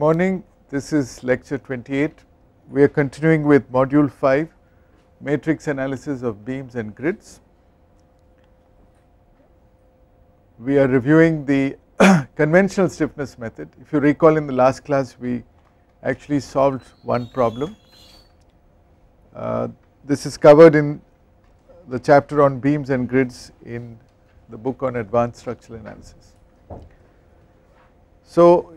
morning, this is lecture 28. We are continuing with module 5, matrix analysis of beams and grids. We are reviewing the conventional stiffness method. If you recall, in the last class we actually solved one problem. This is covered in the chapter on beams and grids in the book on advanced structural analysis. So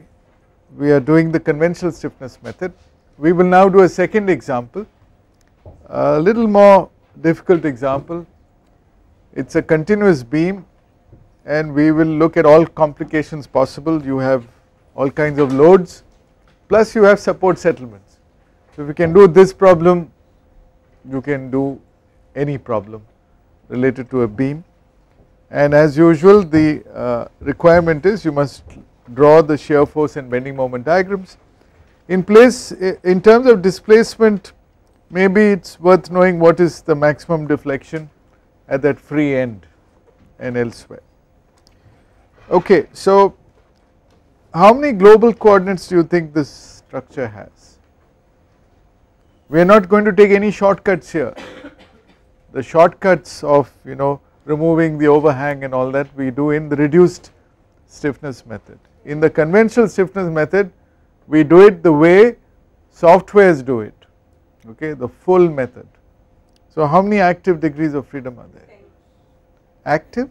we are doing the conventional stiffness method. We will now do a second example, a little more difficult example. It's a continuous beam and we will look at all complications possible. You have all kinds of loads plus you have support settlements. So if you can do this problem, you can do any problem related to a beam, and as usual the requirement is you must draw the shear force and bending moment diagrams. In place, in terms of displacement, maybe it's worth knowing what is the maximum deflection at that free end and elsewhere. Okay, so how many global coordinates do you think this structure has? We are not going to take any shortcuts here. The shortcuts of removing the overhang and all that we do in the reduced stiffness method. In the conventional stiffness method, we do it the way softwares do it, okay, the full method. So how many active degrees of freedom are there? Active?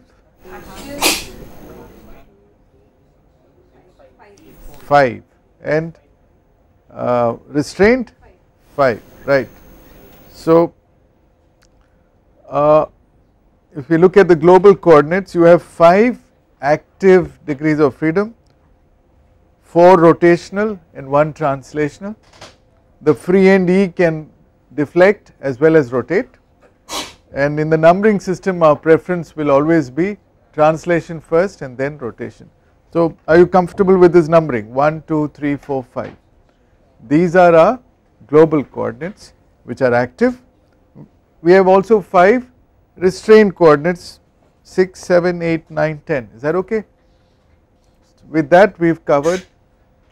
5. And restraint? 5, right. So if we look at the global coordinates, you have 5 active degrees of freedom, 4 rotational and 1 translational. The free end E can deflect as well as rotate, and in the numbering system our preference will always be translation first and then rotation. So are you comfortable with this numbering? 1, 2, 3, 4, 5. These are our global coordinates which are active. We have also 5 restrained coordinates, 6, 7, 8, 9, 10. Is that okay? With that we have covered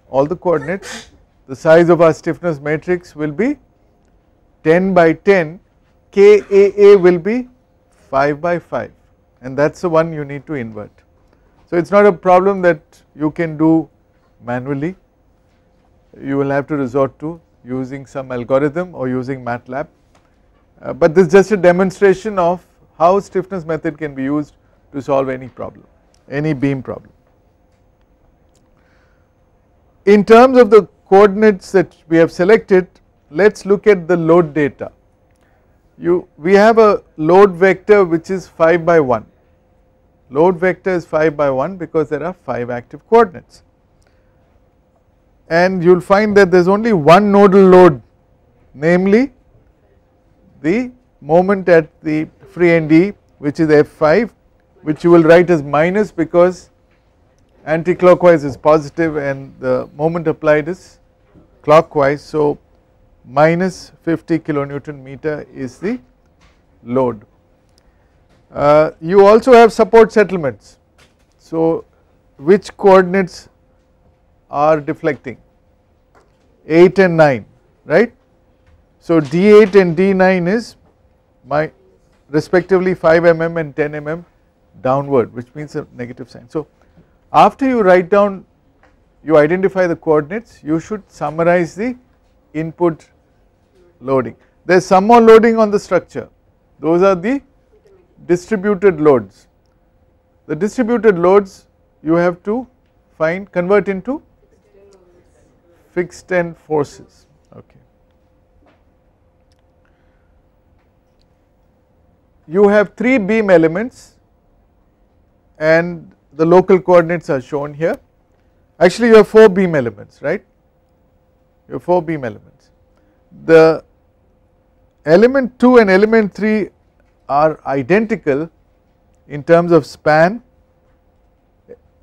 all the coordinates. The size of our stiffness matrix will be 10 by 10, KAA will be 5 by 5, and that is the one you need to invert. So it is not a problem that you can do manually, you will have to resort to using some algorithm or using MATLAB, but this is just a demonstration of how stiffness method can be used to solve any problem, any beam problem. In terms of the coordinates that we have selected, let us look at the load data. We have a load vector which is 5 by 1. Load vector is 5 by 1 because there are 5 active coordinates, and you will find that there is only one nodal load, namely the moment at the free end E, which is F5, which you will write as minus because anti-clockwise is positive and the moment applied is clockwise. So minus 50 kilonewton meter is the load. You also have support settlements. So which coordinates are deflecting? 8 and 9, right? So D8 and D9 is respectively 5 mm and 10 mm downward, which means a negative sign. So after you write down, you identify the coordinates, you should summarize the input loading. There is some more loading on the structure, those are the distributed loads. The distributed loads you have to convert into fixed end forces. Okay. You have 3 beam elements and the local coordinates are shown here. Actually you have 4 beam elements, right? You have 4 beam elements. The element 2 and element 3 are identical in terms of span,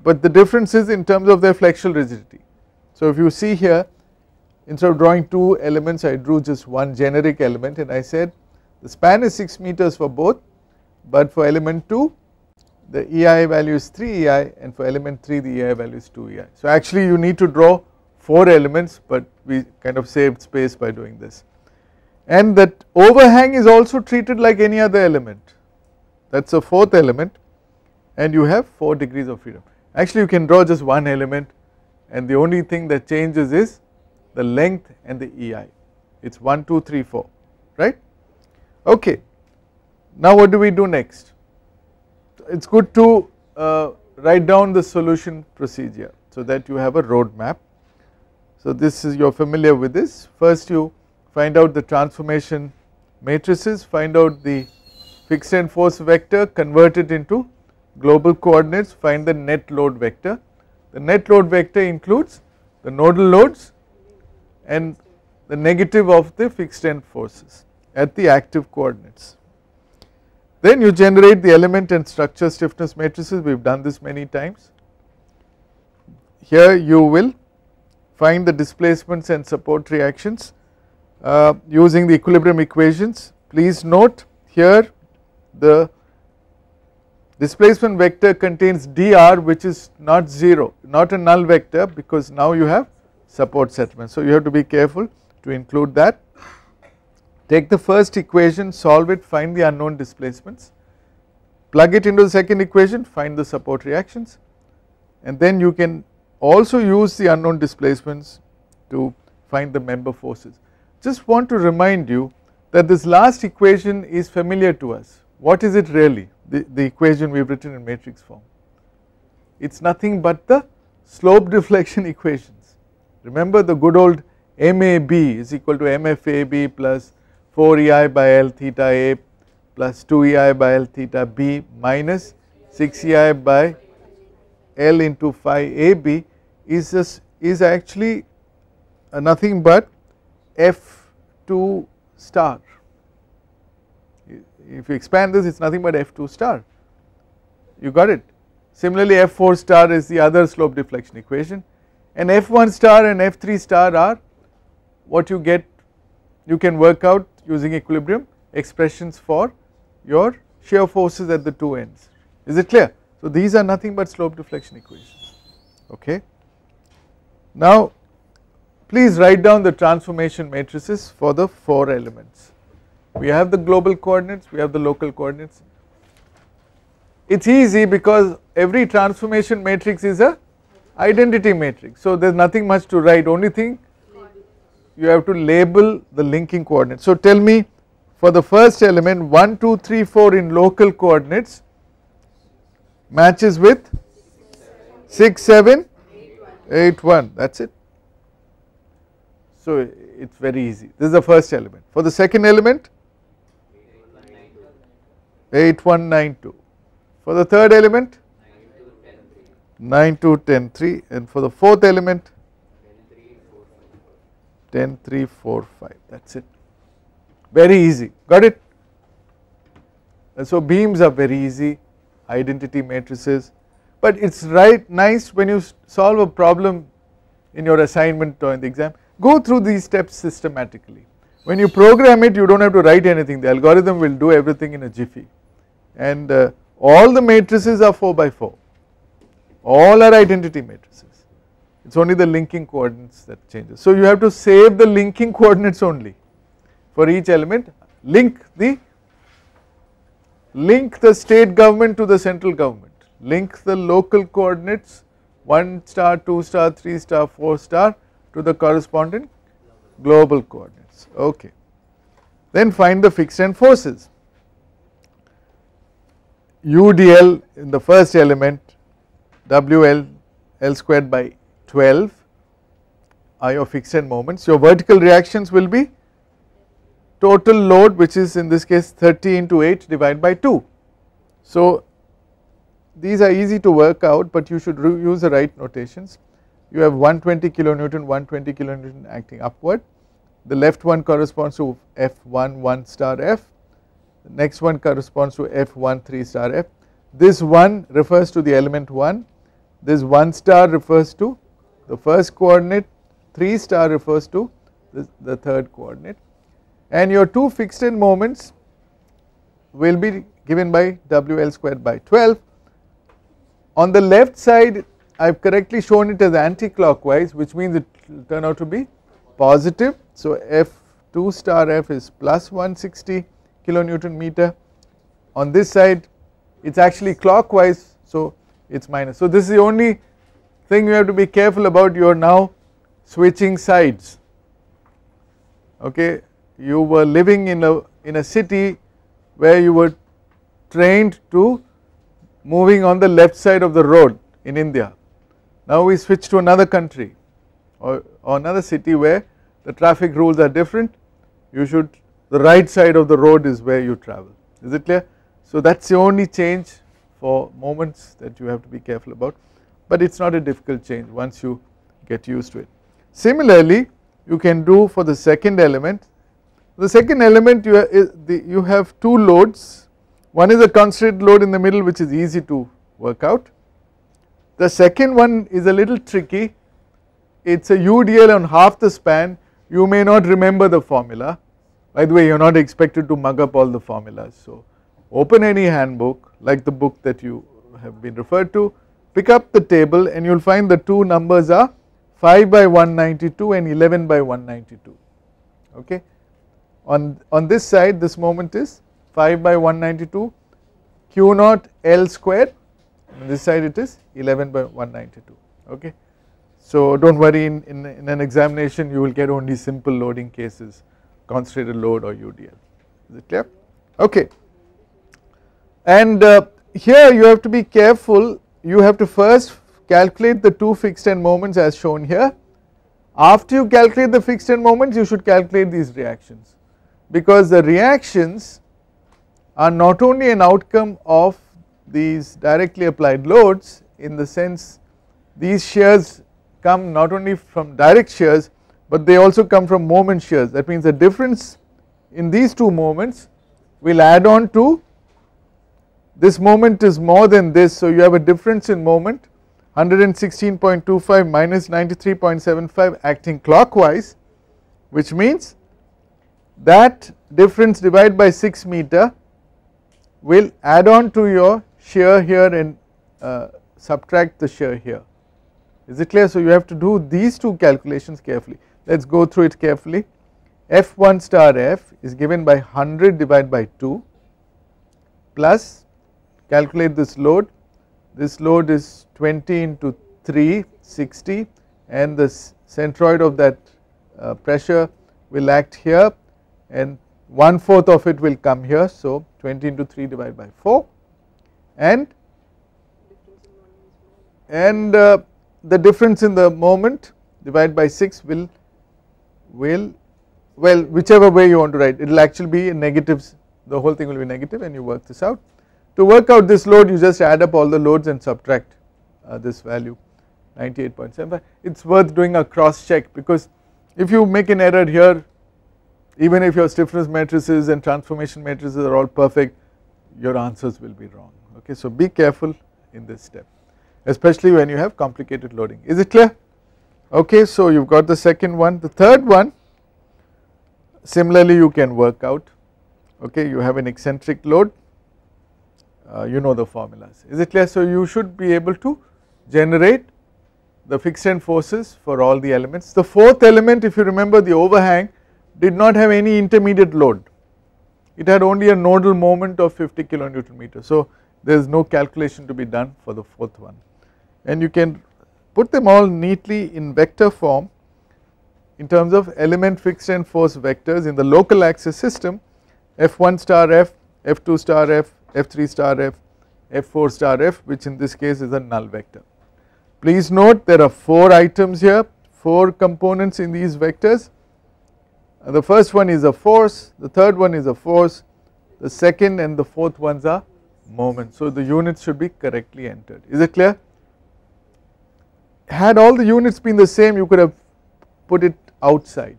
but the difference is in terms of their flexural rigidity. So if you see here, instead of drawing 2 elements, I drew just one generic element and I said the span is 6 meters for both, but for element 2 the EI value is 3 EI and for element 3 the EI value is 2 EI. So actually you need to draw 4 elements, but we kind of saved space by doing this. And that overhang is also treated like any other element, that is a 4th element, and you have 4 degrees of freedom. Actually you can draw just one element, and the only thing that changes is the length and the EI. It is 1, 2, 3, 4, right. Okay. Now what do we do next? It is good to write down the solution procedure so that you have a road map. So this is, you are familiar with this. First you find out the transformation matrices, find out the fixed end force vector, convert it into global coordinates, find the net load vector. The net load vector includes the nodal loads and the negative of the fixed end forces at the active coordinates. Then you generate the element and structure stiffness matrices, we have done this many times. Here you will find the displacements and support reactions using the equilibrium equations. Please note here the displacement vector contains dr, which is not 0, not a null vector, because now you have support settlement. So you have to be careful to include that. Take the first equation, solve it, find the unknown displacements, plug it into the second equation, find the support reactions, and then you can also use the unknown displacements to find the member forces. Just want to remind you that this last equation is familiar to us. What is it really? The equation we have written in matrix form. It is nothing but the slope deflection equations. Remember the good old MAB is equal to MFAB plus 4EI by L theta A plus 2EI by L theta B minus 6EI by L into phi AB is actually nothing but F2 star. If you expand this, it is nothing but F2 star, you got it. Similarly F4 star is the other slope deflection equation, and F1 star and F3 star are what you get, you can work out using equilibrium expressions for your shear forces at the two ends. Is it clear? So these are nothing but slope deflection equations, okay. Now please write down the transformation matrices for the 4 elements. We have the global coordinates, we have the local coordinates. It is easy because every transformation matrix is a identity matrix, so there is nothing much to write, only thing you have to label the linking coordinates. So tell me, for the first element 1, 2, 3, 4 in local coordinates matches with 6, 7, 8, 1, that is it. So it is very easy. This is the first element. For the second element 8, 1, 9, 2. For the third element 9, 2, 10, 3, and for the fourth element 10, 3, 4, 5, that is it. Very easy, got it? And so beams are very easy, identity matrices, but it is nice when you solve a problem in your assignment or in the exam, go through these steps systematically. When you program it, you do not have to write anything, the algorithm will do everything in a jiffy, and all the matrices are 4 by 4, all are identity matrices. It is only the linking coordinates that changes. So you have to save the linking coordinates only for each element, link the state government to the central government, link the local coordinates 1 star, 2 star, 3 star, 4 star to the corresponding global coordinates, okay. Then find the fixed end forces. UdL in the first element, WL L squared by 12 are your fixed end moments. Your vertical reactions will be total load, which is in this case 30 into 8 divided by 2. So these are easy to work out, but you should use the right notations. You have 120 kilonewton, 120 kilonewton acting upward. The left one corresponds to F1 1 star F, the next one corresponds to F1 3 star F. This 1 refers to the element 1, this 1 star refers to the first coordinate, 3 star refers to the third coordinate, and your two fixed end moments will be given by WL squared by 12. On the left side I have correctly shown it as anti-clockwise, which means it will turn out to be positive. So F2 star F is plus 160 kilonewton meter. On this side it is actually clockwise, so it is minus. So this is the only thing you have to be careful about. You are now switching sides. Okay, you were living in a city where you were trained to moving on the left side of the road in India. Now we switch to another country or another city where the traffic rules are different. You should, the right side of the road is where you travel. Is it clear? So that is the only change for moments that you have to be careful about, but it is not a difficult change once you get used to it. Similarly, you can do for the second element. The second element you have two loads. One is a concentrated load in the middle, which is easy to work out. The second one is a little tricky. It is a UDL on half the span. You may not remember the formula. By the way, you are not expected to mug up all the formulas. So open any handbook like the book that you have been referred to, pick up the table and you will find the two numbers are 5 by 192 and 11 by 192. Okay. On this side this moment is 5 by 192 Q naught L square, on this side it is 11 by 192. Okay. So do not worry, in an examination you will get only simple loading cases, concentrated load or UDL. Is it clear? Okay. And here you have to be careful. You have to first calculate the two fixed end moments as shown here. After you calculate the fixed end moments, you should calculate these reactions, because the reactions are not only an outcome of these directly applied loads, in the sense these shears come not only from direct shears, but they also come from moment shears. That means the difference in these two moments will add on to this moment is more than this. So you have a difference in moment 116.25 minus 93.75 acting clockwise, which means that difference divided by 6 meter will add on to your shear here and subtract the shear here. Is it clear? So you have to do these two calculations carefully. Let us go through it carefully. F1 star F is given by 100 divided by 2 plus, calculate this load. This load is 20 into 3, 60, and the centroid of that pressure will act here, and 1/4 of it will come here. So 20 into 3 divided by 4, and the difference in the moment divided by 6 will well, whichever way you want to write, it will actually be negatives, the whole thing will be negative, and you work this out. To work out this load, you just add up all the loads and subtract this value 98.75. It is worth doing a cross check, because if you make an error here, even if your stiffness matrices and transformation matrices are all perfect, your answers will be wrong. Okay, so be careful in this step, especially when you have complicated loading. Is it clear? Okay, so you have got the second one. The third one, similarly you can work out. Okay, you have an eccentric load, you know the formulas. Is it clear? So you should be able to generate the fixed end forces for all the elements. The fourth element, if you remember, the overhang did not have any intermediate load. It had only a nodal moment of 50 kilonewton meter. So there is no calculation to be done for the fourth one, and you can put them all neatly in vector form in terms of element fixed end force vectors in the local axis system. F1 star F, F2 star F, F3 star F, F4 star F, which in this case is a null vector. Please note there are 4 items here, 4 components in these vectors. The first one is a force, the third one is a force, the second and the fourth ones are moments. So the units should be correctly entered. Is it clear? Had all the units been the same, you could have put it outside,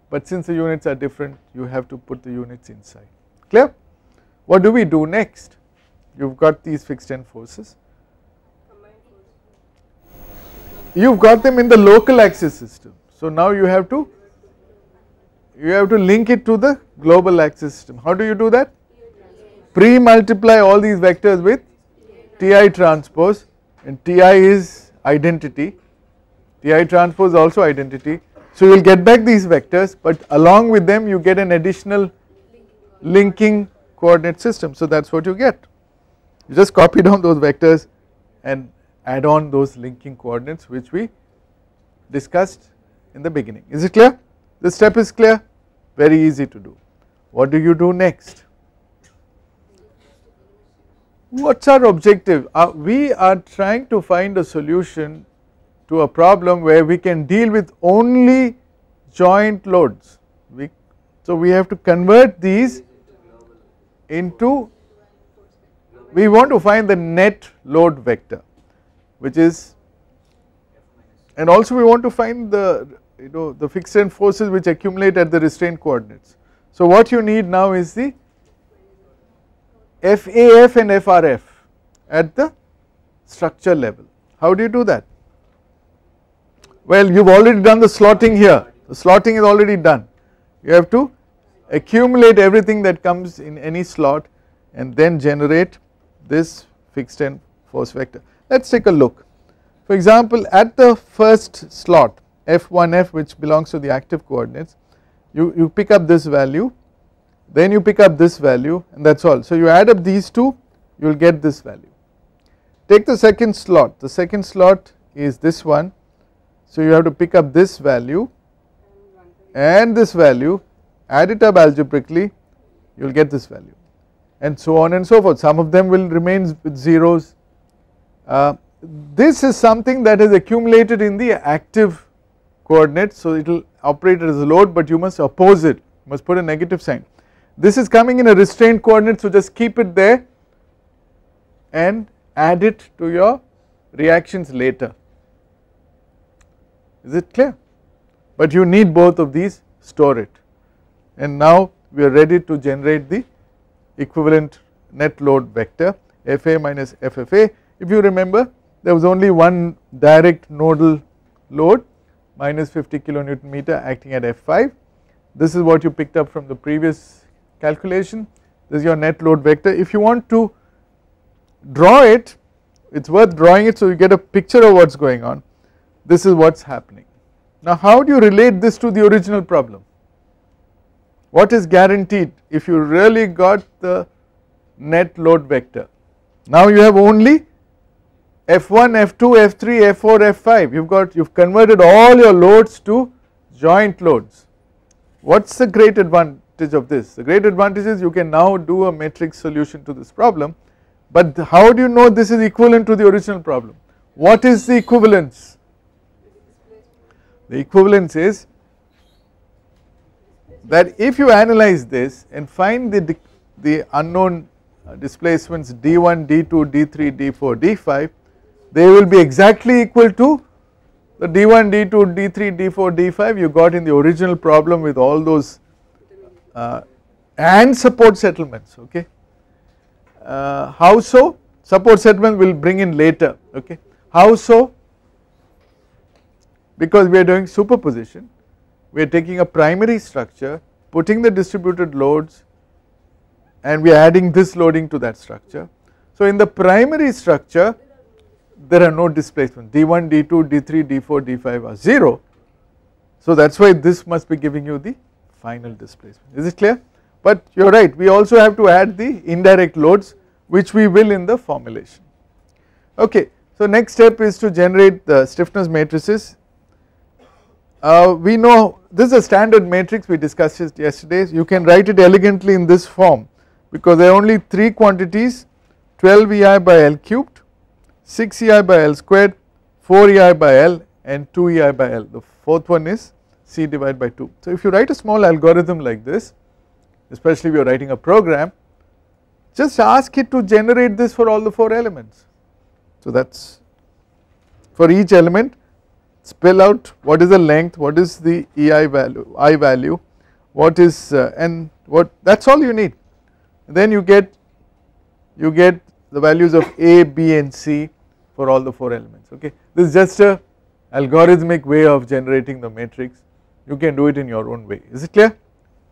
but since the units are different, you have to put the units inside. Clear? What do we do next? You have got these fixed end forces. You have got them in the local axis system. So now you have to link it to the global axis system. How do you do that? Pre-multiply all these vectors with Ti transpose, and Ti is identity. Ti transpose also identity. So you will get back these vectors, but along with them you get an additional linking coordinate system. So that is what you get. You just copy down those vectors and add on those linking coordinates which we discussed in the beginning. Is it clear? This step is clear? Very easy to do. What do you do next? What's our objective? We are trying to find a solution to a problem where we can deal with only joint loads. So we have to convert these into, we want to find the net load vector, which is, and also we want to find the the fixed end forces which accumulate at the restraint coordinates. So what you need now is the FAF and FRF at the structure level. How do you do that? Well, you have already done the slotting here. The slotting is already done. You have to accumulate everything that comes in any slot and then generate this fixed end force vector. Let us take a look. For example, at the first slot F1F, which belongs to the active coordinates, you pick up this value, then you pick up this value, and that is all. So you add up these two, you will get this value. Take the second slot is this one, so you have to pick up this value and this value, add it up algebraically, you will get this value, and so on and so forth. Some of them will remain with zeros. This is something that is accumulated in the active coordinates, so it will operate as a load, but you must oppose it, you must put a negative sign. This is coming in a restraint coordinate, so just keep it there and add it to your reactions later. Is it clear? But you need both of these, store it, and now we are ready to generate the equivalent net load vector Fa minus FFA. If you remember, there was only one direct nodal load, minus 50 kilonewton meter acting at F5. This is what you picked up from the previous calculation. This is your net load vector. If you want to draw it, it is worth drawing it so you get a picture of what is going on. This is what is happening. Now how do you relate this to the original problem? What is guaranteed if you really got the net load vector? Now you have only F1, F2, F3, F4, F5, you've converted all your loads to joint loads. What's the great advantage of this? The great advantage is you can now do a matrix solution to this problem, but how do you know this is equivalent to the original problem? What is the equivalence? The equivalence is that if you analyze this and find the unknown displacements d1, d2, d3, d4, d5, they will be exactly equal to the d1, d2, d3, d4, d5 you got in the original problem with all those and support settlements. Okay. How so? Support settlement will bring in later. Okay. How so? Because we are doing superposition, we are taking a primary structure, putting the distributed loads, and we are adding this loading to that structure. So in the primary structure there are no displacements, d1, d2, d3, d4, d5 are 0. So that is why this must be giving you the final displacement. Is it clear? But you are right, we also have to add the indirect loads, which we will in the formulation. Okay, so next step is to generate the stiffness matrices. We know this is a standard matrix, we discussed it yesterday. You can write it elegantly in this form because there are only 3 quantities, 12 EI by L cubed, 6 EI by L squared, 4 EI by L and 2 EI by L. The fourth one is C divided by 2. So if you write a small algorithm like this, especially if you are writing a program, just ask it to generate this for all the 4 elements. So that is for each element, spell out what is the length, what is the EI value, I value, what is and what, that is all you need. Then you get the values of A, B and C for all the 4 elements. Okay. This is just a algorithmic way of generating the matrix, you can do it in your own way. Is it clear?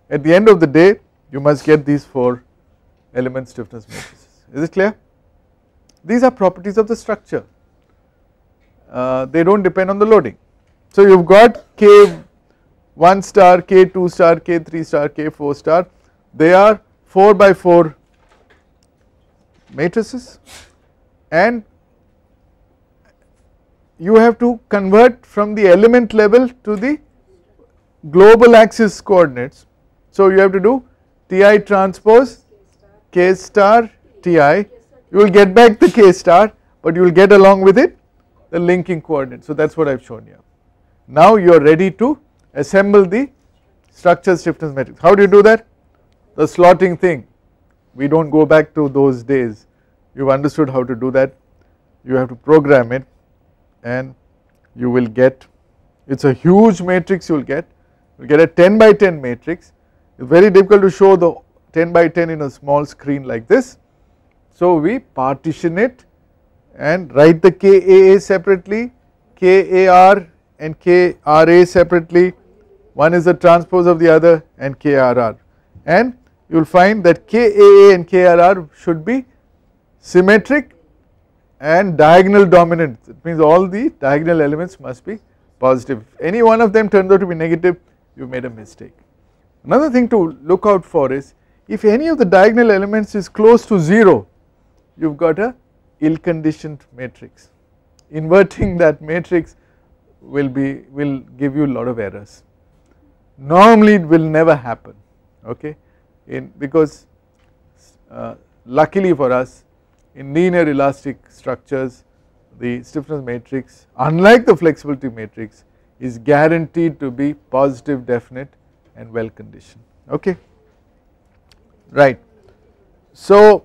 At the end of the day you must get these 4 element stiffness matrices. Is it clear? These are properties of the structure, they do not depend on the loading. So you have got K1 star, K2 star, K3 star, K4 star, they are 4 by 4 matrices, and you have to convert from the element level to the global axis coordinates. So you have to do Ti transpose K star Ti, you will get back the K star, but you will get along with it the linking coordinate. So that is what I have shown here. Now you are ready to assemble the structure stiffness matrix. How do you do that? The slotting thing, we do not go back to those days, you have understood how to do that. You have to program it and you will get, it is a huge matrix you will get a 10 by 10 matrix. It is very difficult to show the 10 by 10 in a small screen like this. So we partition it and write the KAA separately, KAR and KRA separately, one is the transpose of the other, and KRR, and you will find that KAA and KRR should be symmetric and diagonal dominant. It means all the diagonal elements must be positive. If any one of them turns out to be negative, you have made a mistake. Another thing to look out for is, if any of the diagonal elements is close to 0, you have got a ill conditioned matrix. Inverting that matrix will give you a lot of errors. Normally it will never happen, okay, because luckily for us, in linear elastic structures the stiffness matrix, unlike the flexibility matrix, is guaranteed to be positive, definite and well conditioned, okay, right. So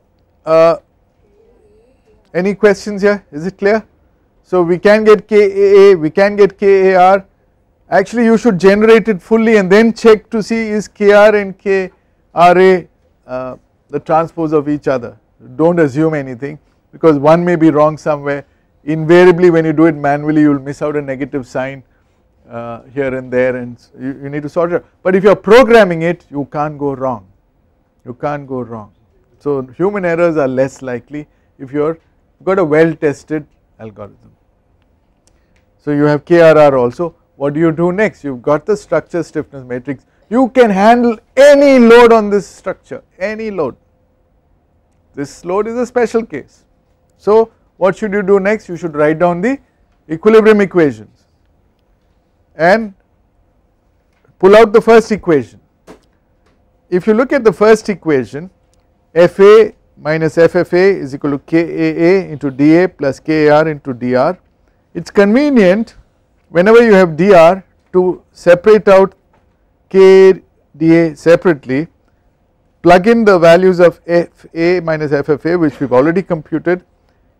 any questions here, is it clear? So we can get KAA, we can get KAR, actually you should generate it fully and then check to see is KR and KRA the transpose of each other. Do not assume anything, because one may be wrong somewhere. Invariably when you do it manually you will miss out a negative sign here and there, and you need to sort it out. But if you are programming it, you can't go wrong, you can't go wrong. So human errors are less likely if you have got a well tested algorithm. So you have KRR also. What do you do next? You have got the structure stiffness matrix, you can handle any load on this structure, any load. This load is a special case. So what should you do next? You should write down the equilibrium equations and pull out the first equation. If you look at the first equation, FA minus FFA is equal to KAA into dA plus KAR into dr. It is convenient whenever you have dr to separate out KDA separately, plug in the values of FA minus FFA which we have already computed,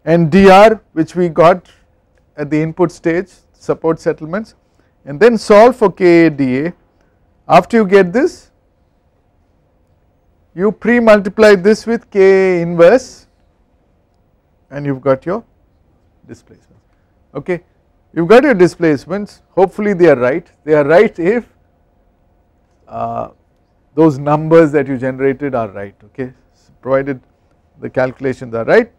and dr which we got at the input stage, support settlements, and then solve for KADA. After you get this, you pre-multiply this with K inverse and you have got your displacements, okay. You have got your displacements, hopefully they are right if those numbers that you generated are right, okay, so provided the calculations are right.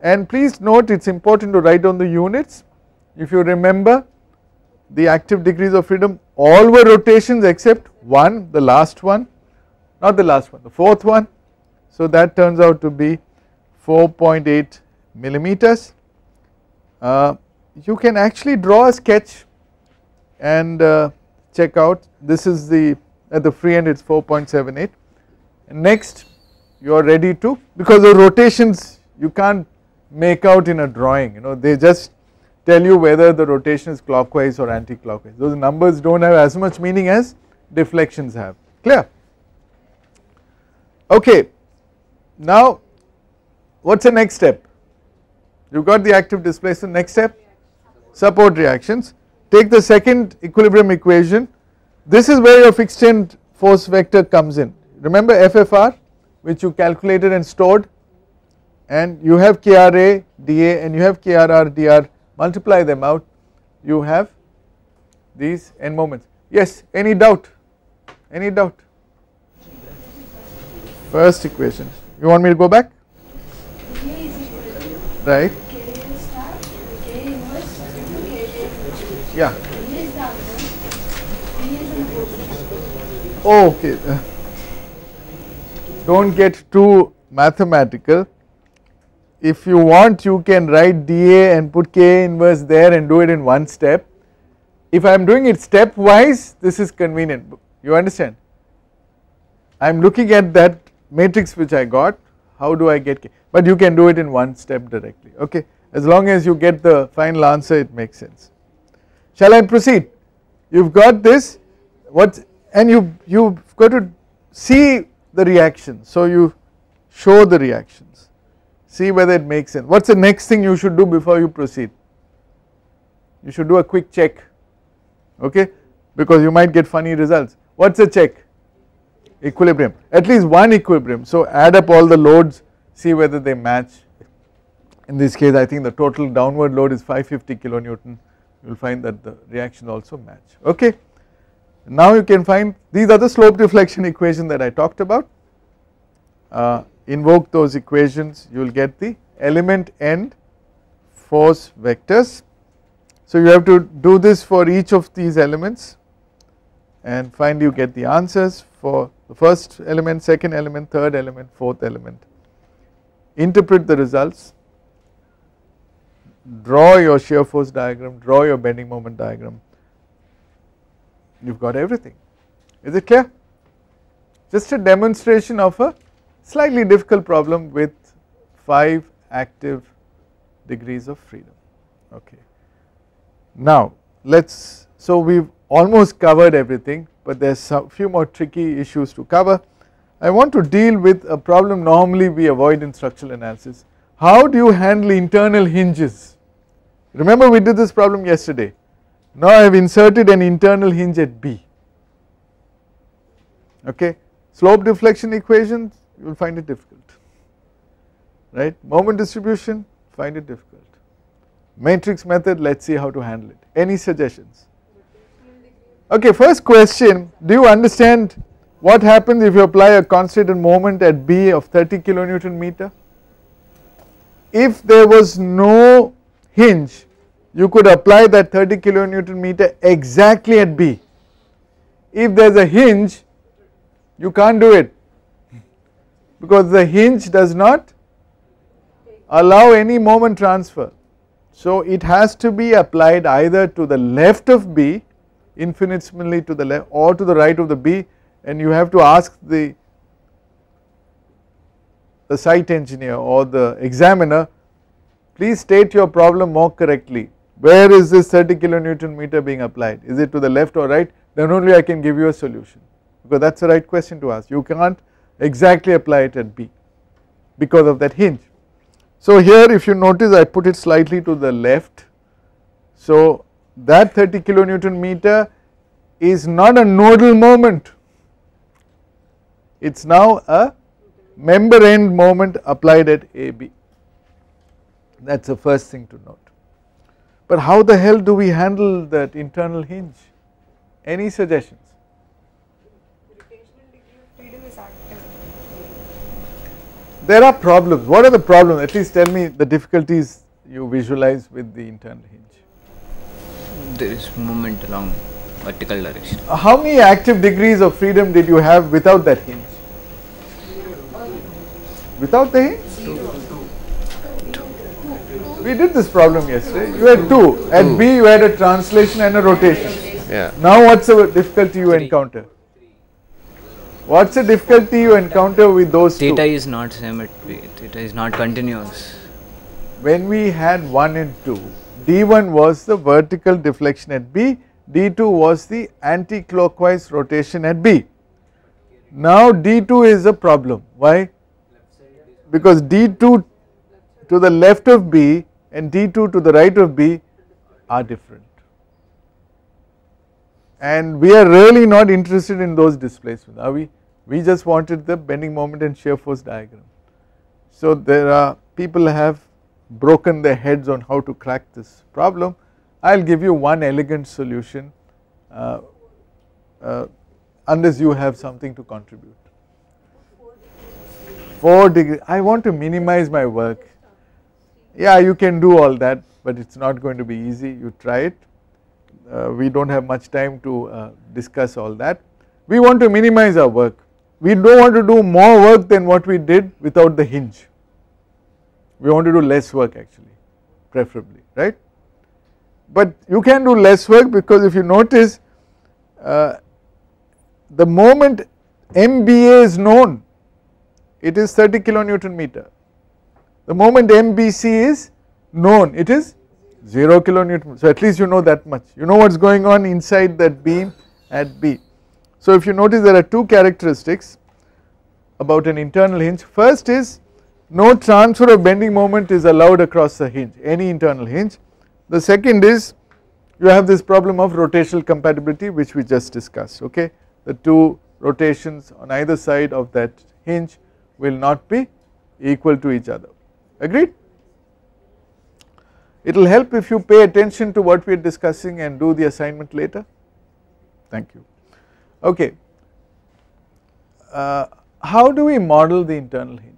And please note, it is important to write down the units. If you remember, the active degrees of freedom all were rotations except one, the last one, not the last one, the fourth one. So that turns out to be 4.8 millimeters. You can actually draw a sketch and check out, this is the at the free end it is 4.78, and next you are ready to, because the rotations you can't make out in a drawing, they just tell you whether the rotation is clockwise or anti-clockwise. Those numbers do not have as much meaning as deflections have, clear? Okay, now what is the next step? You got the active displacement, next step support reactions. Take the second equilibrium equation, this is where your fixed end force vector comes in. Remember FFR which you calculated and stored, and you have KRA dA and you have KRR dr, multiply them out, you have these end moments. Yes, any doubt, any doubt? First equation, you want me to go back? Right, yeah, Okay, don't get too mathematical. If you want, you can write dA and put K inverse there and do it in one step. If I am doing it stepwise, this is convenient. You understand? I am looking at that matrix which I got. How do I get K? But you can do it in one step directly. Okay, as long as you get the final answer, it makes sense. Shall I proceed? You've got this. And you've got to see the reaction. So you show the reactions. See whether it makes sense. What's the next thing you should do before you proceed? You should do a quick check, okay, because you might get funny results. What's a check? Equilibrium, at least one equilibrium. So add up all the loads, see whether they match. In this case, I think the total downward load is 550 kilonewton. You will find that the reaction also match. Okay. Now you can find these are the slope deflection equation that I talked about. Invoke those equations, you will get the element end force vectors. So you have to do this for each of these elements and find you get the answers for the first element, second element, third element, fourth element. Interpret the results, draw your shear force diagram, draw your bending moment diagram. You have got everything. Is it clear? Just a demonstration of a slightly difficult problem with 5 active degrees of freedom. Okay. Now so we've almost covered everything, but there's a few more tricky issues to cover. I want to deal with a problem normally we avoid in structural analysis. How do you handle internal hinges? Remember we did this problem yesterday. Now I have inserted an internal hinge at B. Okay, slope deflection equations, you will find it difficult, right? Moment distribution, find it difficult. Matrix method, let's see how to handle it. Any suggestions? Okay, first question, do you understand what happens if you apply a concentrated moment at B of 30 kilonewton meter? If there was no hinge, you could apply that 30 kilonewton meter exactly at B. If there is a hinge, you can't do it because the hinge does not allow any moment transfer. So it has to be applied either to the left of B, infinitesimally to the left, or to the right of the B, and you have to ask the site engineer or the examiner, please state your problem more correctly. Where is this 30 kilonewton meter being applied? Is it to the left or right? Then only I can give you a solution, because that is the right question to ask. You cannot exactly apply it at B because of that hinge. So here if you notice I put it slightly to the left. So that 30 kilonewton meter is not a nodal moment, it is now a member end moment applied at AB. That is the first thing to note. But how the hell do we handle that internal hinge? Any suggestions? Rotational degree of freedom is active. There are problems. What are the problems? At least tell me the difficulties you visualize with the internal hinge. There is movement along vertical direction. How many active degrees of freedom did you have without that hinge? Without the hinge? We did this problem yesterday. You had 2. At B you had a translation and a rotation. Yeah. Now what's the difficulty you encounter? What's the difficulty you encounter with those Theta 2? is not same at B. Theta is not continuous. When we had 1 and 2, D1 was the vertical deflection at B, D2 was the anti-clockwise rotation at B. Now D2 is a problem. Why? Because D2 to the left of B and D2 to the right of B are different. And we are really not interested in those displacements, are we? We just wanted the bending moment and shear force diagram. So there are people have broken their heads on how to crack this problem. I will give you one elegant solution unless you have something to contribute. 4 degrees, I want to minimize my work. Yeah, you can do all that, but it is not going to be easy. You try it. We do not have much time to discuss all that. we want to minimize our work. We don't want to do more work than what we did without the hinge. We want to do less work actually, preferably, right? But you can do less work because if you notice, the moment MBA is known, it is 30 kilonewton meter. The moment MBC is known, it is 0 kilonewton. So at least you know that much. You know what is going on inside that beam at B. So if you notice, there are two characteristics about an internal hinge. First is no transfer of bending moment is allowed across the hinge, any internal hinge. The second is you have this problem of rotational compatibility which we just discussed, okay. The two rotations on either side of that hinge will not be equal to each other, agreed? It will help if you pay attention to what we are discussing and do the assignment later. Thank you. Okay, how do we model the internal hinge?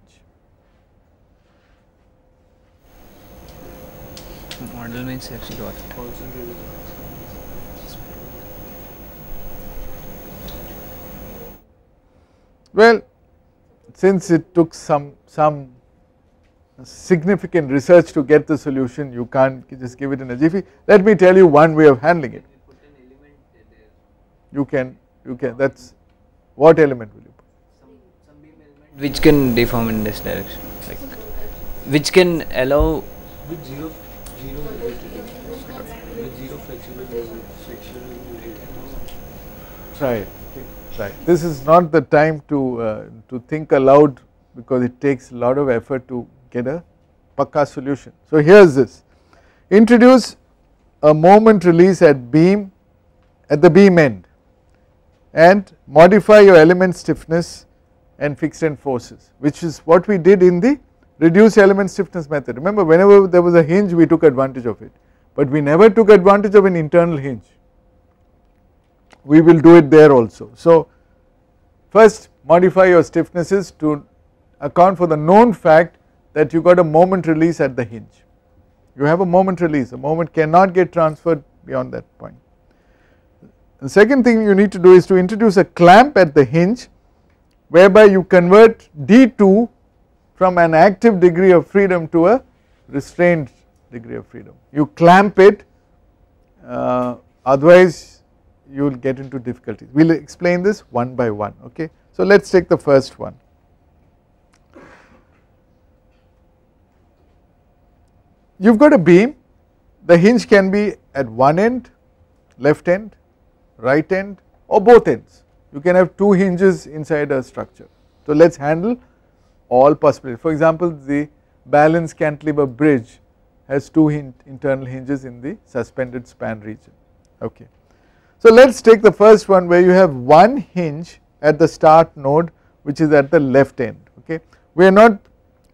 Model means actually what? Well, since it took some significant research to get the solution, you can't just give it in a jiffy. Let me tell you one way of handling it. You can, that's, what element will you put? Some beam element which can deform in this direction, like which can allow with zero flexible Right, right. This is not the time to think aloud because it takes a lot of effort to get a pakka solution. So here is this, introduce a moment release at the beam end and modify your element stiffness and fixed end forces, which is what we did in the reduced element stiffness method. Remember, whenever there was a hinge we took advantage of it, but we never took advantage of an internal hinge. We will do it there also. So first modify your stiffnesses to account for the known fact that you got a moment release at the hinge. You have a moment release, the moment cannot get transferred beyond that point. The second thing you need to do is to introduce a clamp at the hinge whereby you convert D2 from an active degree of freedom to a restrained degree of freedom. You clamp it, otherwise you will get into difficulties. We will explain this one by one, okay. So let us take the first one. You have got a beam, the hinge can be at one end, left end, right end or both ends. You can have two hinges inside a structure. So let us handle all possibilities. For example, the balance cantilever bridge has two internal hinges in the suspended span region, okay. So let us take the first one where you have one hinge at the start node which is at the left end, okay. We are not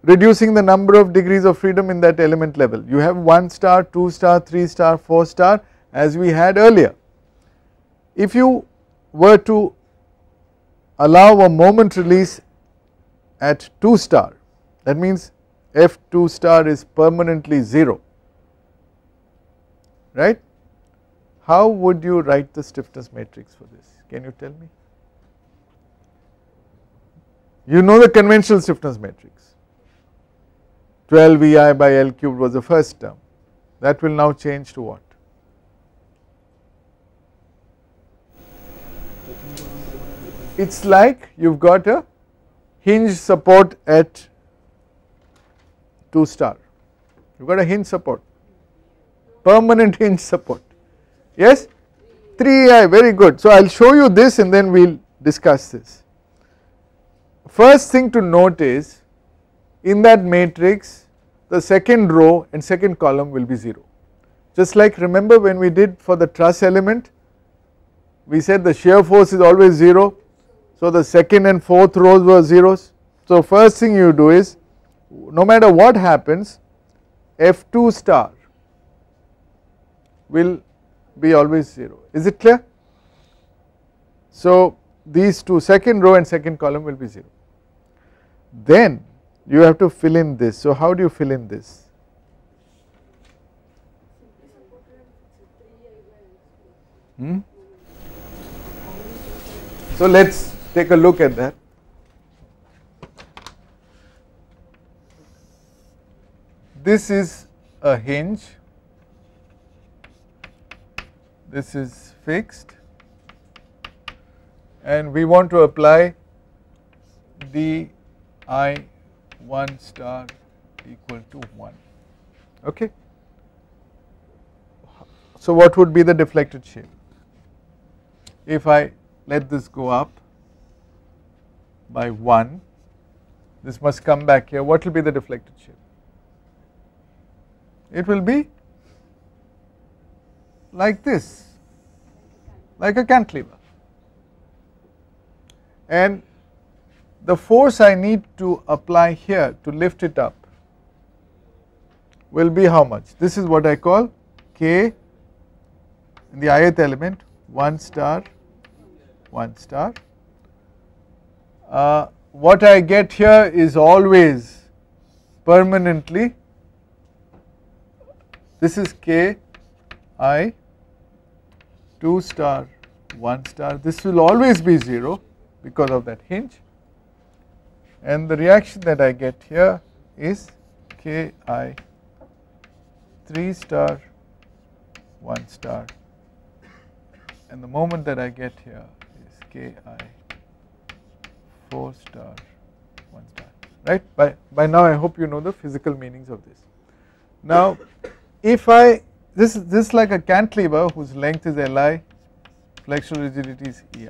reducing the number of degrees of freedom in that element level. You have 1 star, 2 star, 3 star, 4 star as we had earlier. If you were to allow a moment release at 2 star, that means F2 star is permanently 0, right. How would you write the stiffness matrix for this? Can you tell me? You know the conventional stiffness matrix, 12 Vi by L cubed was the first term, that will now change to what? It is like you have got a hinge support at 2 star, you have got a hinge support, permanent hinge support, yes, 3i, very good. So I will show you this and then we will discuss this. First thing to note is in that matrix the second row and second column will be 0, just like remember when we did for the truss element, we said the shear force is always 0, so the second and fourth rows were zeros. So first thing you do is no matter what happens F2 star will be always 0, is it clear? So these two, second row and second column will be 0. Then you have to fill in this. So how do you fill in this? So let us take a look at that. This is a hinge, this is fixed, and we want to apply d I1 star equal to 1. Okay. So what would be the deflected shape? If I let this go up by 1, this must come back here, what will be the deflected shape? It will be like this, like a cantilever. And the force I need to apply here to lift it up will be how much? This is what I call K in the ith element 1 star 1 star. What I get here is always permanently, this is K I 2 star 1 star, this will always be 0 because of that hinge, and the reaction that I get here is K I 3 star 1 star, and the moment that I get here is K I 4 star 1 star, right. By now I hope you know the physical meanings of this. Now if this is like a cantilever whose length is Li, flexural rigidity is Ei.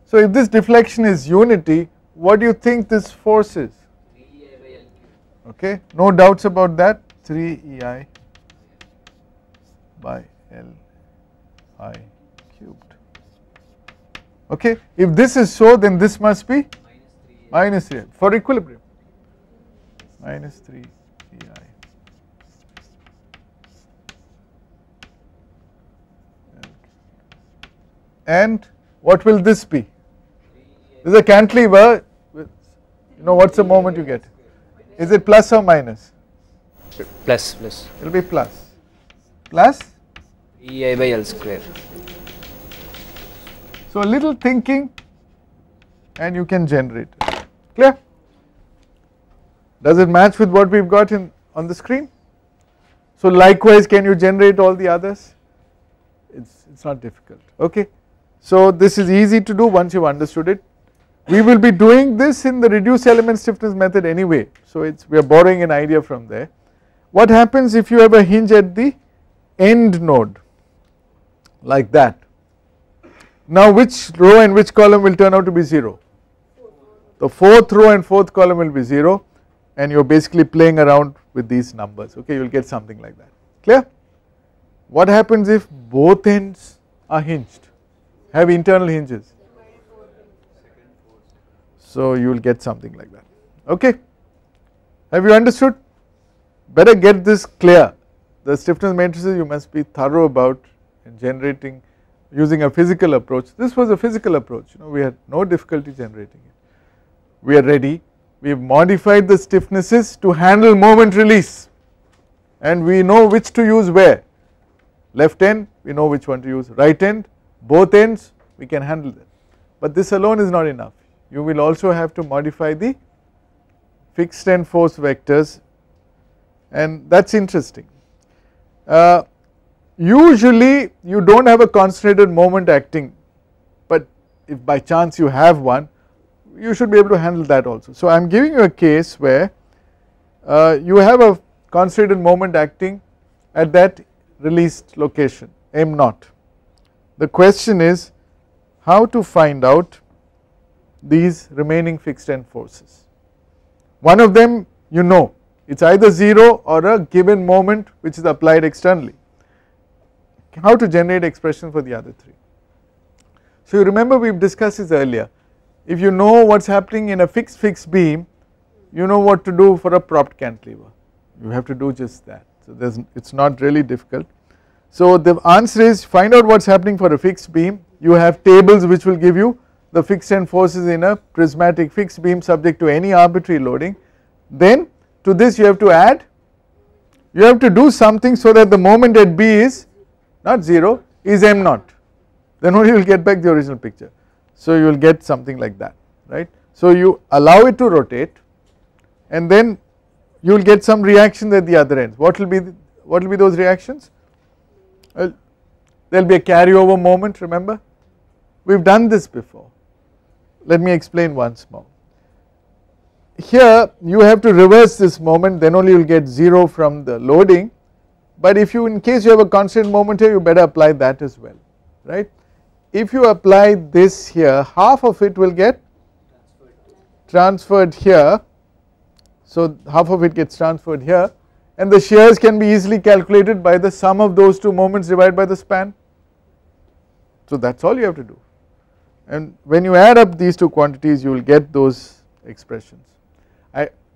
So if this deflection is unity, what do you think this force is? 3Ei by L cubed. Okay, no doubts about that, 3Ei by Li cubed. Okay, if this is so, then this must be minus 3 for equilibrium, minus 3 Ei. And what will this be? This is a cantilever with, you know, what's the moment you get? Is it plus or minus? Plus. It will be plus. Plus? Ei by L square. So a little thinking and you can generate it. Clear? Does it match with what we've got on the screen? So likewise, can you generate all the others? It's not difficult. Okay. So this is easy to do once you've understood it. We will be doing this in the reduced element stiffness method anyway, so we are borrowing an idea from there. What happens if you have a hinge at the end node like that? Now which row and which column will turn out to be 0? The fourth row and fourth column will be 0, and you are basically playing around with these numbers. Okay, you will get something like that. Clear? What happens if both ends are hinged, have internal hinges? So you will get something like that. Okay, have you understood? Better get this clear. The stiffness matrices you must be thorough about in generating using a physical approach. This was a physical approach, you know, we had no difficulty generating it. We are ready, we have modified the stiffnesses to handle moment release, and we know which to use where. Left end we know which one to use, right end, both ends we can handle that. But this alone is not enough, you will also have to modify the fixed end force vectors, and that is interesting. Usually you do not have a concentrated moment acting, but if by chance you have one, you should be able to handle that also. So I am giving you a case where you have a concentrated moment acting at that released location m0. The question is how to find out these remaining fixed end forces. One of them you know, it is either 0 or a given moment which is applied externally. How to generate expression for the other three? So you remember we have discussed this earlier. If you know what is happening in a fixed beam, you know what to do for a propped cantilever. You have to do just that. So it is not really difficult. So the answer is find out what is happening for a fixed beam. You have tables which will give you the fixed end forces in a prismatic fixed beam subject to any arbitrary loading. Then to this you have to add, you have to do something so that the moment at B is not 0, is m0, then only you will get back the original picture. So you will get something like that, right. So you allow it to rotate and then you will get some reactions at the other end. What will be those reactions? Well, there will be a carryover moment, remember, we have done this before. Let me explain once more. Here you have to reverse this moment, then only you will get 0 from the loading, but if you, in case you have a constant moment here, you better apply that as well, right. If you apply this here, half of it will get transferred here, so half of it gets transferred here, and the shears can be easily calculated by the sum of those two moments divided by the span. So that is all you have to do, and when you add up these two quantities you will get those expressions.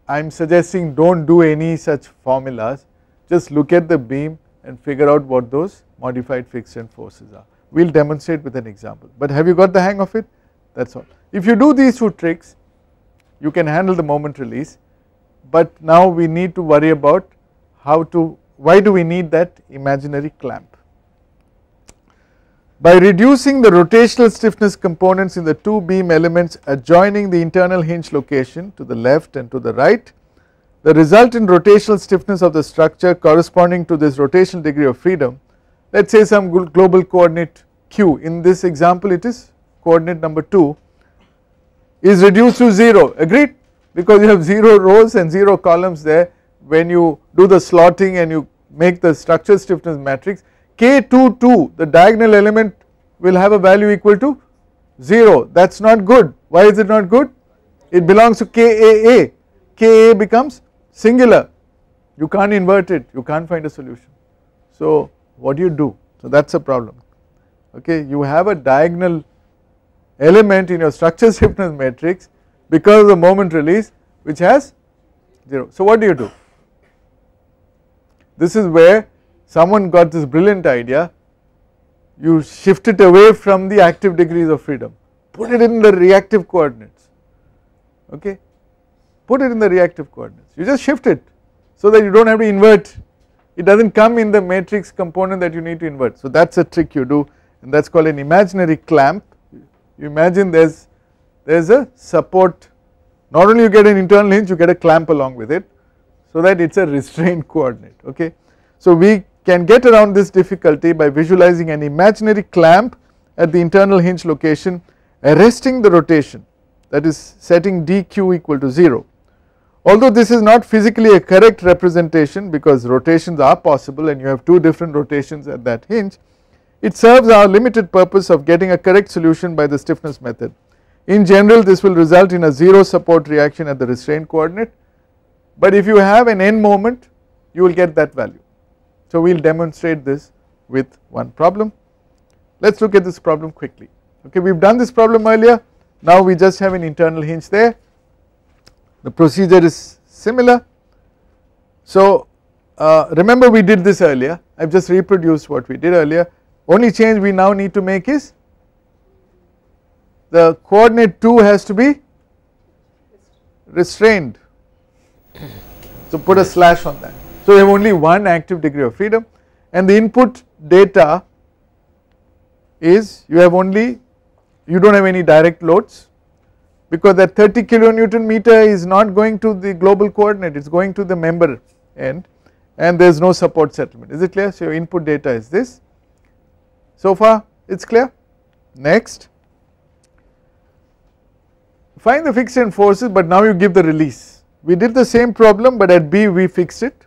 I am suggesting do not do any such formulas, just look at the beam and figure out what those modified fixed end forces are. We will demonstrate with an example, but have you got the hang of it? That is all. If you do these two tricks you can handle the moment release, but now we need to worry about why do we need that imaginary clamp. By reducing the rotational stiffness components in the two beam elements adjoining the internal hinge location to the left and to the right, the resultant rotational stiffness of the structure corresponding to this rotational degree of freedom, let us say some global coordinate q, in this example it is coordinate number 2, is reduced to 0, agreed, because you have 0 rows and 0 columns there. When you do the slotting and you make the structure stiffness matrix, K22, the diagonal element, will have a value equal to 0. That is not good. Why is it not good? It belongs to KAA. KAA becomes singular, you can't invert it, you can't find a solution. So what do you do? So that is a problem, okay. You have a diagonal element in your structure stiffness matrix because of the moment release which has 0. So what do you do? This is where someone got this brilliant idea, you shift it away from the active degrees of freedom, put it in the reactive coordinates, okay, put it in the reactive coordinates, you just shift it so that you do not have to invert, it does not come in the matrix component that you need to invert. So that is a trick you do, and that is called an imaginary clamp. You imagine there is a support, not only you get an internal hinge, you get a clamp along with it, so that it is a restrained coordinate, okay. So we can get around this difficulty by visualizing an imaginary clamp at the internal hinge location arresting the rotation, that is setting dq equal to 0. Although this is not physically a correct representation because rotations are possible and you have two different rotations at that hinge, it serves our limited purpose of getting a correct solution by the stiffness method. In general this will result in a 0 support reaction at the restrained coordinate, but if you have an end moment you will get that value. So we will demonstrate this with one problem. Let us look at this problem quickly, okay. We have done this problem earlier, now we just have an internal hinge there, the procedure is similar. So remember we did this earlier, I have just reproduced what we did earlier, only change we now need to make is the coordinate 2 has to be restrained, so put a slash on that. So you have only one active degree of freedom, and the input data is you do not have any direct loads, because that 30 kilonewton meter is not going to the global coordinate, it is going to the member end, and there is no support settlement. Is it clear? So your input data is this. So far it is clear. Next, find the fixed end forces, but now you give the release. We did the same problem, but at B we fixed it.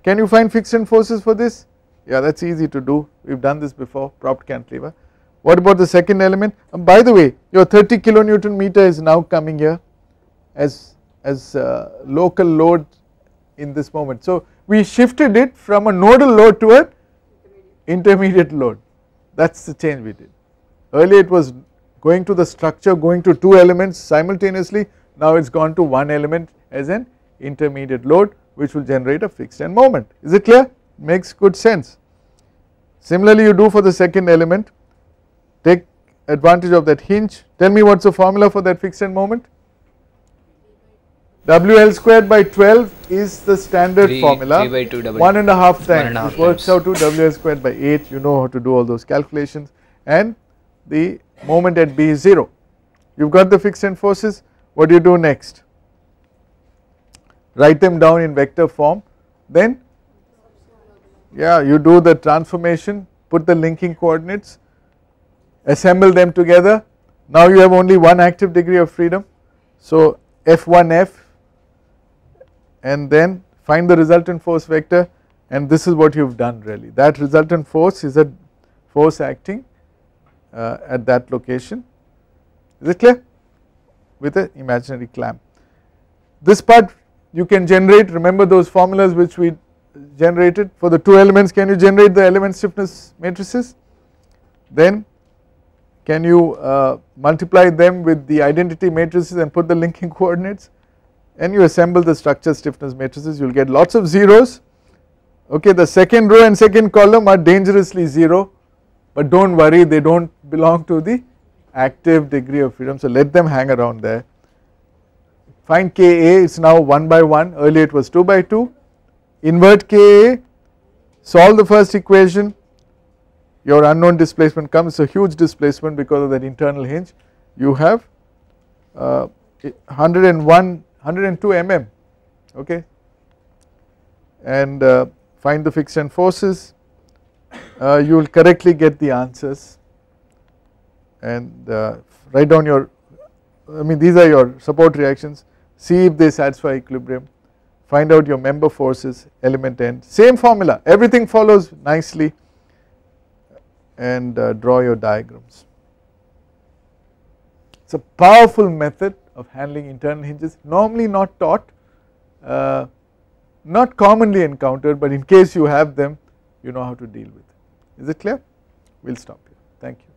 Can you find fixed end forces for this? Yeah, that is easy to do, we have done this before, propped cantilever. What about the second element? By the way, your 30 kilonewton meter is now coming here as local load in this moment. So we shifted it from a nodal load to an intermediate load, that is the change we did. Earlier it was going to the structure, going to two elements simultaneously, now it has gone to one element as an intermediate load which will generate a fixed end moment. Is it clear? Makes good sense. Similarly you do for the second element, take advantage of that hinge. Tell me what is the formula for that fixed end moment? WL squared by 12 is the standard formula, 3 by 2 1.5 times, which works times. out to WL squared by 8, you know how to do all those calculations, and the moment at B is 0. You have got the fixed end forces, what do you do next? Write them down in vector form, then you do the transformation, put the linking coordinates, assemble them together. Now you have only one active degree of freedom, so F1F, and then find the resultant force vector, and this is what you have done really. That resultant force is a force acting at that location. Is it clear? With an imaginary clamp. This part you can generate, remember those formulas which we generated for the two elements. Can you generate the element stiffness matrices? Then can you multiply them with the identity matrices and put the linking coordinates, and you assemble the structure stiffness matrices, you will get lots of zeros. Okay, the second row and second column are dangerously zero, but do not worry, they do not belong to the active degree of freedom, so let them hang around there. Find Ka, it is now 1 by 1, earlier it was 2 by 2, invert Ka, solve the first equation, your unknown displacement comes, a huge displacement because of that internal hinge, you have 102 mm, okay, and find the fixed end forces, you will correctly get the answers, and write down your, these are your support reactions, see if they satisfy equilibrium, find out your member forces, element end, same formula, everything follows nicely, and draw your diagrams. It is a powerful method of handling internal hinges, normally not taught, not commonly encountered, but in case you have them, you know how to deal with it. Is it clear? We will stop here. Thank you.